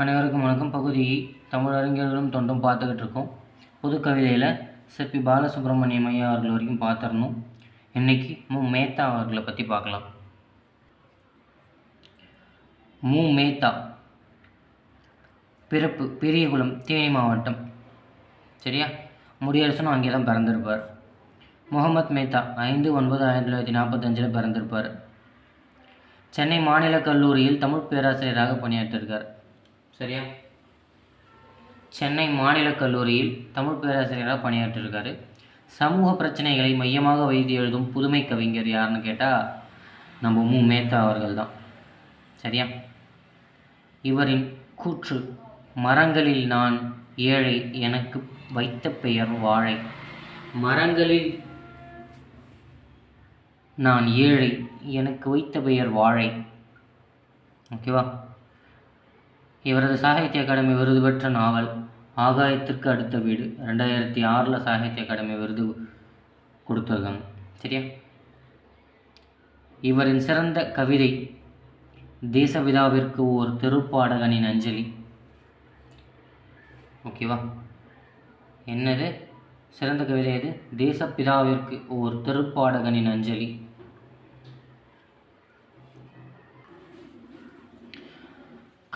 அனைவருக்கும் வணக்கம். பகுதி தமிழறிஞர்களும் தொண்டும் பார்த்துக்கிட்டு இருக்கோம். புது கவிதையில் சிற்பி பாலசுப்ரமணியம் ஐயா அவர்கள் வரைக்கும் பார்த்துடணும். இன்றைக்கி மேத்தா அவர்களை பற்றி பார்க்கலாம். மேத்தா பிறப்பு பெரியகுளம், தேனி மாவட்டம். சரியா? முடியரசனும் அங்கே தான் பிறந்திருப்பார். முகமது மேத்தா 5/9/1945 பிறந்திருப்பார். சென்னை மாநில கல்லூரியில் தமிழ் பேராசிரியராக பணியாற்றிருக்கார். சரியா? சென்னை மாநில கல்லூரியில் தமிழ் பேராசிரியராக பணியாற்றிருக்காரு. சமூக பிரச்சனைகளை மையமாக வைத்து எழுதும் புதுமை கவிஞர் யாருன்னு கேட்டால் நம்ம மேத்தா அவர்கள் தான். சரியா? இவரின் கூற்று, மரங்களில் நான் ஏழை, எனக்கு வைத்த பெயர் வாழை. மரங்களில் நான் ஏழை, எனக்கு வைத்த பெயர் வாழை. ஓகேவா? இவரது சாகித்ய அகாடமி விருது பெற்ற நாவல் ஆகாயத்திற்கு அடுத்த வீடு 2006 சாகித்ய அகாடமி விருது கொடுத்துருக்காங்க. சரியா? இவரின் சிறந்த கவிதை தேசபிதாவிற்கு ஓர் திருப்பாடகனின் அஞ்சலி. ஓகேவா? என்னது சிறந்த கவிதை? எது? தேசப்பிதாவிற்கு ஓர் திருப்பாடகனின் அஞ்சலி.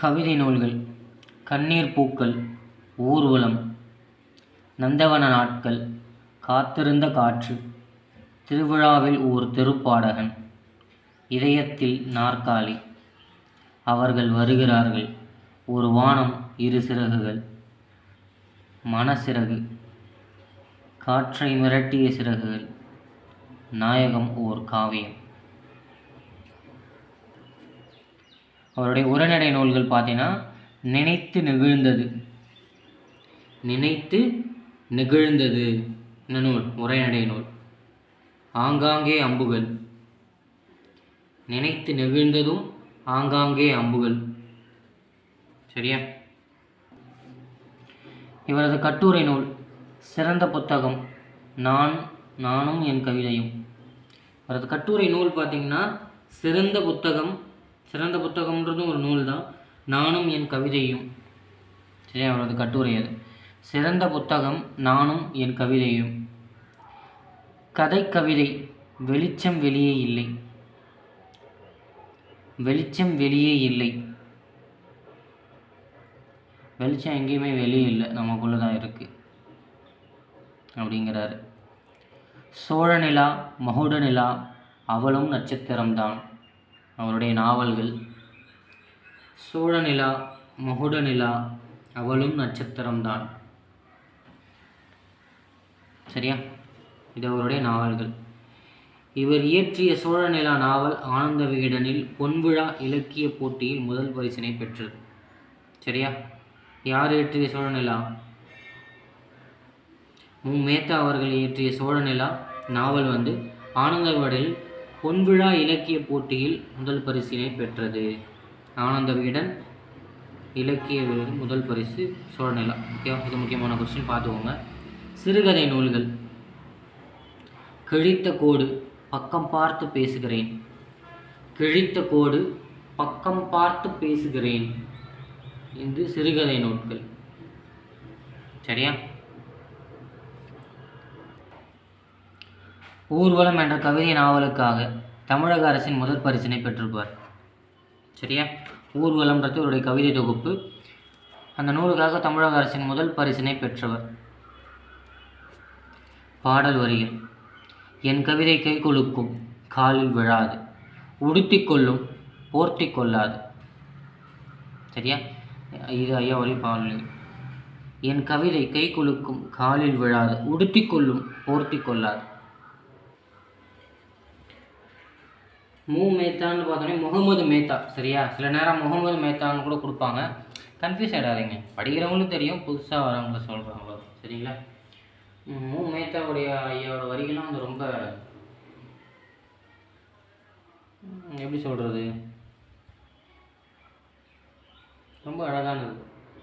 கவிதை நூல்கள்: கண்ணீர் பூக்கள், ஊர்வலம், நந்தவன நாட்கள், காத்திருந்த காற்று, திருவிழாவில் ஓர் திருப்பாடகன், இதயத்தில் நாற்காலி, அவர்கள் வருகிறார்கள், ஒரு வானம் இரு சிறகுகள், மனசிறகு, காற்றை மிரட்டிய சிறகுகள், நாயகம் ஓர் காவியம். அவருடைய உரைநடை நூல்கள் பார்த்தீங்கன்னா நினைத்து நெகிழ்ந்தது. நினைத்து நெகிழ்ந்தது என்ன நூல்? உரைநடை நூல். ஆங்காங்கே அம்புகள். நினைத்து நெகிழ்ந்ததும் ஆங்காங்கே அம்புகள். சரியா? இவரது கட்டுரை நூல் சிறந்த புத்தகம் நானும் என் கவிதையும். இவரது கட்டுரை நூல் பார்த்தீங்கன்னா சிறந்த புத்தகம்ன்றதும் ஒரு நூல் தான், நானும் என் கவிதையும். சரியா? அவரது கட்டுரை அது. சிறந்த புத்தகம் நானும் என் கவிதையும். கவிதை வெளிச்சம் வெளியே இல்லை. வெளிச்சம் வெளியே இல்லை. வெளிச்சம் எங்கேயுமே வெளியே இல்லை, நமக்குள்ளே தான் இருக்குது அப்படிங்கிறாரு. சோழநிலா, மகுடநிலா, அவளும் நட்சத்திரம்தான். அவருடைய நாவல்கள் சோழநிலா, மகுடநிலா, அவளும் நட்சத்திரம்தான். சரியா? இது அவருடைய நாவல்கள். இவர் இயற்றிய சோழநிலா நாவல் ஆனந்த விகடனில் பொன்விழா இலக்கிய போட்டியில் முதல் பரிசினை பெற்றது. சரியா? யார் இயற்றிய சோழநிலா? மேத்தா அவர்கள் இயற்றிய சோழநிலா நாவல் ஆனந்த விகடனில் பொன்விழா இலக்கிய போட்டியில் முதல் பரிசினை பெற்றது. ஆனந்த விகடன் இலக்கிய விருது முதல் பரிசு சோழநிலா. ஓகே, இது முக்கியமான கொஸ்டின், பார்த்துக்கோங்க. சிறுகதை நூல்கள்: கிழித்த கோடு, பக்கம் பார்த்து பேசுகிறேன். கிழித்த கோடு, பக்கம் பார்த்து பேசுகிறேன். இது சிறுகதை நூல்கள். சரியா? ஊர்வலம் என்ற கவிதை நாவலுக்காக தமிழக அரசின் முதல் பரிசினை பெற்றிருப்பார். சரியா? ஊர்வலம்ன்றது அவருடைய கவிதை தொகுப்பு. அந்த நூலுக்காக தமிழக அரசின் முதல் பரிசினை பெற்றவர். பாடல் வரிகள்: என் கவிதை கை கொழுக்கும், காலில் விழாது, உடுத்திக்கொள்ளும், போர்த்தி கொள்ளாது. சரியா? இது ஐயா வரி பாடல். என் கவிதை கை கொழுக்கும், காலில் விழாது, உடுத்திக்கொள்ளும், போர்த்தி கொள்ளாது. மேத்தான்னு பார்த்தோன்னே முகமது மேத்தா. சரியா? சில நேரம் முகமது மேத்தான்னு கூட கொடுப்பாங்க, கன்ஃபியூஸ் ஆகிடாதீங்க. படிக்கிறவங்களும் தெரியும், புதுசாக வரவங்கள சொல்கிறாங்களோ. சரிங்களா? மேத்தாவுடைய ஐயாவோட வரிகள்லாம் ரொம்ப எப்படி சொல்கிறது, ரொம்ப அழகானது.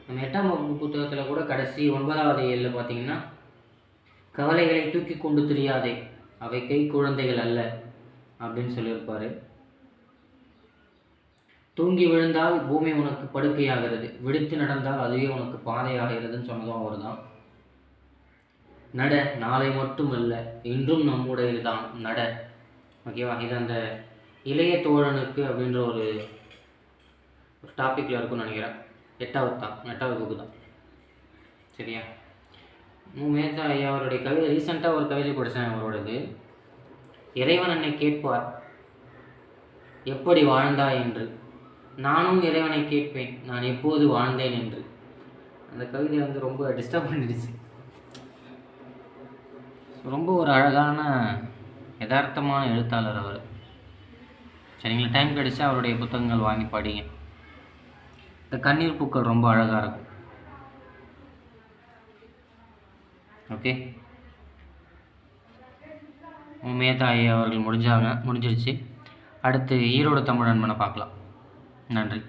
நம்ம 8ஆம் வகுப்பு புத்தகத்தில் கூட கடைசி 9வது ஏழில் பார்த்தீங்கன்னா, கவலைகளை தூக்கி கொண்டு தெரியாதே, அவை கை குழந்தைகள் அல்ல அப்படின்னு சொல்லியிருப்பார். தூங்கி விழுந்தால் பூமி உனக்கு படுக்கையாகிறது, விடுத்து நடந்தால் அதுவே உனக்கு பாதையாகிறதுன்னு சொன்னதும் அவர் தான். நட, நாளை மட்டும் அல்ல இன்றும் நம்முடையது தான், நட. ஓகேவா? இது அந்த இளைய தோழனுக்கு அப்படின்ற ஒரு டாப்பிக்கில் இருக்குன்னு நினைக்கிறேன். 8வது புக்கு தான். சரியா? மேத்தா ஐயா அவருடைய கவிதை, ரீசெண்டாக ஒரு கவிதை படித்தேன் அவரோடது. இறைவன் என்னை கேட்பார் எப்படி வாழ்ந்தாய் என்று, நானும் இறைவனை கேட்பேன் நான் எப்போது வாழ்ந்தேன் என்று. அந்த கவிதை வந்து ரொம்ப டிஸ்டர்ப் பண்ணிடுச்சு. ரொம்ப ஒரு அழகான யதார்த்தமான எழுத்தாளர் அவர். சரிங்களா? டைம் கிடைச்சா அவருடைய புத்தகங்கள் வாங்கி படிங்க. இந்த கண்ணீர் பூக்கள் ரொம்ப அழகாக இருக்கும். ஓகே, மேத்தா ஐயா அவர்கள் முடிஞ்சிருச்சு. அடுத்து ஈரோடு தமிழ் நண்பனை பார்க்கலாம். நன்றி.